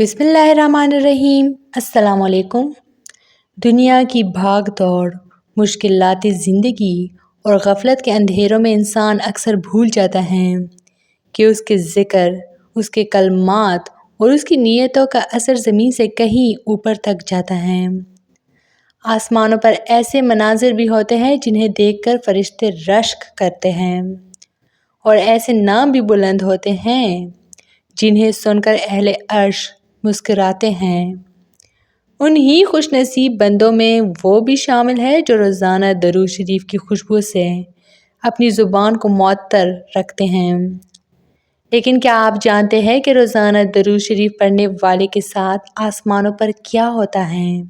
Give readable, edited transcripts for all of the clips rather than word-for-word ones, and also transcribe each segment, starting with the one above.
बिस्मिल्लाहिर्रहमानिर्रहीम। अस्सलाम वालेकुम। दुनिया की भाग दौड़, मुश्किलाती ज़िंदगी और गफलत के अंधेरों में इंसान अक्सर भूल जाता है कि उसके ज़िक्र, उसके कलमात और उसकी नीयतों का असर ज़मीन से कहीं ऊपर तक जाता है। आसमानों पर ऐसे मनाजिर भी होते हैं जिन्हें देखकर फरिश्ते रश्क करते हैं, और ऐसे नाम भी बुलंद होते हैं जिन्हें सुनकर अहले अर्श मुस्कुराते हैं। उन्हीं खुशनसीब बंदों में वो भी शामिल है जो रोज़ाना दरूद शरीफ की खुशबू से अपनी ज़ुबान को मुअत्तर रखते हैं। लेकिन क्या आप जानते हैं कि रोज़ाना दरूद शरीफ पढ़ने वाले के साथ आसमानों पर क्या होता है?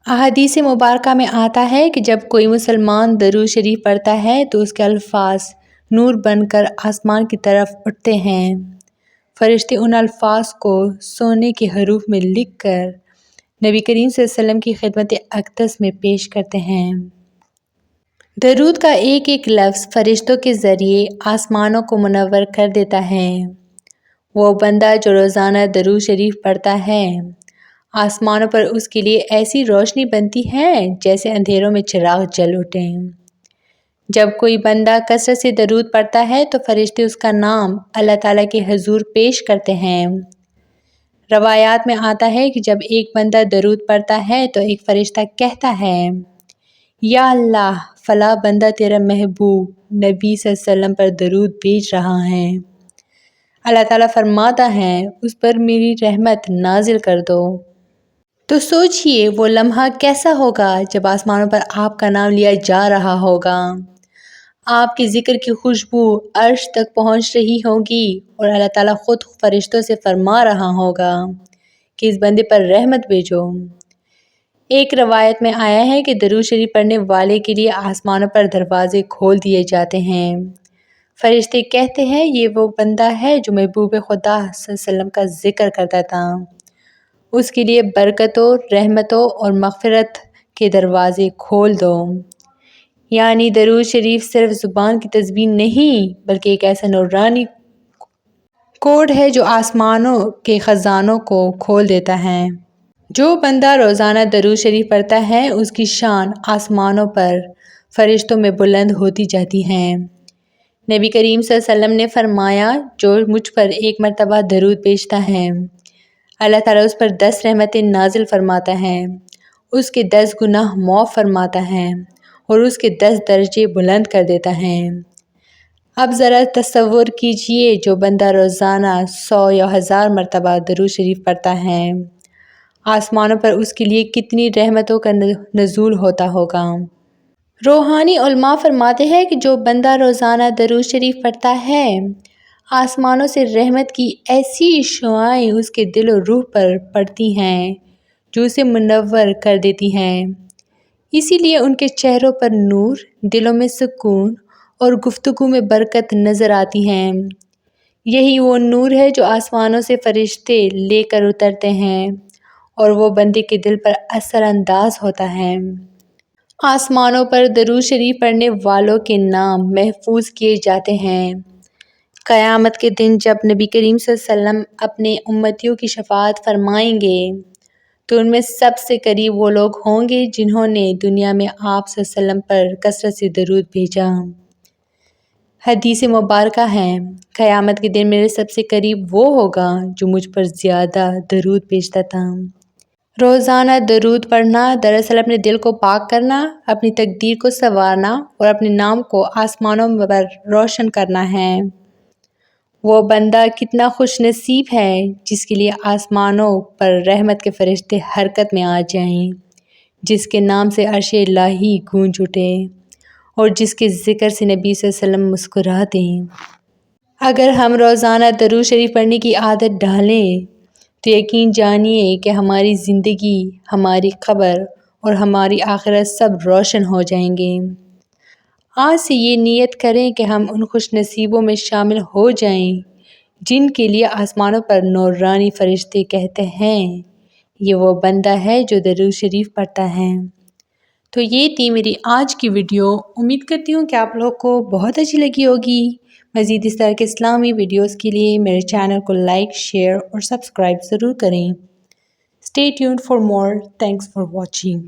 अहादीस मुबारका में आता है कि जब कोई मुसलमान दरूद शरीफ पढ़ता है तो उसके अल्फाज नूर बनकर आसमान की तरफ उठते हैं। फरिश्ते उन अल्फाज को सोने के हरूफ में लिख कर नबी करीम सल्लल्लाहु अलैहि वसल्लम की खिदमत अक़दस में पेश करते हैं। दरूद का एक एक लफ्ज़ फरिश्तों के ज़रिए आसमानों को मुनव्वर कर देता है। वो बंदा जो रोज़ाना दरूद शरीफ पढ़ता है, आसमानों पर उसके लिए ऐसी रोशनी बनती है जैसे अंधेरों में चिराग जल उठें। जब कोई बंदा कसरत से दरूद पढ़ता है तो फरिश्ते उसका नाम अल्लाह ताला के हुज़ूर पेश करते हैं। रवायात में आता है कि जब एक बंदा दरूद पढ़ता है तो एक फरिश्ता कहता है, या अल्लाह, फ़ला बंदा तेरा महबूब नबी सल्लल्लाहु अलैहि वसल्लम पर दरूद भेज रहा है। अल्लाह ताला फरमाता है, उस पर मेरी रहमत नाजिल कर दो। तो सोचिए वो लम्हा कैसा होगा जब आसमानों पर आपका नाम लिया जा रहा होगा। आपके ज़िक्र की खुशबू अर्श तक पहुँच रही होगी और अल्लाह ताला ख़ुद फरिश्तों से फरमा रहा होगा कि इस बंदे पर रहमत भेजो। एक रवायत में आया है कि दरूद शरीफ पढ़ने वाले के लिए आसमानों पर दरवाज़े खोल दिए जाते हैं। फरिश्ते कहते हैं, ये वो बंदा है जो महबूब खुदा सल्लल्लाहु अलैहि वसल्लम का ज़िक्र करता था। उसके लिए बरकतों, रहमतों और मग़फ़िरत के दरवाज़े खोल दो। यानी दरूद शरीफ सिर्फ ज़ुबान की तस्बीह नहीं, बल्कि एक ऐसा नूरानी कोड है जो आसमानों के ख़ज़ानों को खोल देता है। जो बंदा रोज़ाना दरूद शरीफ पढ़ता है उसकी शान आसमानों पर फरिश्तों में बुलंद होती जाती है। नबी करीम सल्लल्लाहु अलैहि वसल्लम ने फरमाया, जो मुझ पर एक मरतबा दरूद भेजता है, अल्लाह ताला उस पर 10 रहमतें नाजिल फरमाता है, उसके 10 गुनाह माफ़ फरमाता है और उसके 10 दर्जे बुलंद कर देता है। अब ज़रा तसव्वुर कीजिए, जो बंदा रोज़ाना 100 या 1000 मरतबा दरूद शरीफ पढ़ता है, आसमानों पर उसके लिए कितनी रहमतों का नज़ूल होता होगा। रूहानी उलमा फरमाते हैं कि जो बंदा रोज़ाना दरूद शरीफ पढ़ता है, आसमानों से रहमत की ऐसी शुआएं उसके दिल और रूह पर पड़ती हैं जो उसे मुनव्वर कर देती हैं। इसीलिए उनके चेहरों पर नूर, दिलों में सुकून और गुफ्तगू में बरकत नज़र आती हैं। यही वो नूर है जो आसमानों से फरिश्ते लेकर उतरते हैं और वो बंदे के दिल पर असरअंदाज होता है। आसमानों पर दरूद शरीफ पढ़ने वालों के नाम महफूज किए जाते हैं। क़यामत के दिन जब नबी करीम सल्लल्लाहु अलैहि वसल्लम अपने उम्मतियों की शफ़ाअत फरमाएंगे तो उनमें सबसे करीब वो लोग होंगे जिन्होंने दुनिया में आप सल्लल्लाहु अलैहि वसल्लम पर कसरत से दरूद भेजा। हदीस मुबारका है, क़यामत के दिन मेरे सबसे करीब वो होगा जो मुझ पर ज़्यादा दरूद भेजता था। रोज़ाना दरूद पढ़ना दरअसल अपने दिल को पाक करना, अपनी तकदीर को संवारना और अपने नाम को आसमानों पर रोशन करना है। वो बंदा कितना खुश नसीब है जिसके लिए आसमानों पर रहमत के फरिश्ते हरकत में आ जाएं, जिसके नाम से अर्श इलाही गूंज उठे और जिसके ज़िक्र से नबी सल्लल्लाहु अलैहि वसल्लम मुस्कुरा दें। अगर हम रोज़ाना दरूद शरीफ पढ़ने की आदत डालें तो यकीन जानिए कि हमारी ज़िंदगी, हमारी क़ब्र और हमारी आखिरत सब रोशन हो जाएंगे। आज से ये नियत करें कि हम उन खुश नसीबों में शामिल हो जाएं जिनके लिए आसमानों पर नूरानी फरिश्ते कहते हैं, ये वो बंदा है जो दरूद शरीफ पढ़ता है। तो ये थी मेरी आज की वीडियो। उम्मीद करती हूँ कि आप लोग को बहुत अच्छी लगी होगी। مزید اس طرح کے اسلامی ویڈیوز کے لیے میرے چینل کو لائک، شیئر اور سبسکرائب ضرور کریں۔ Stay tuned for more. Thanks for watching.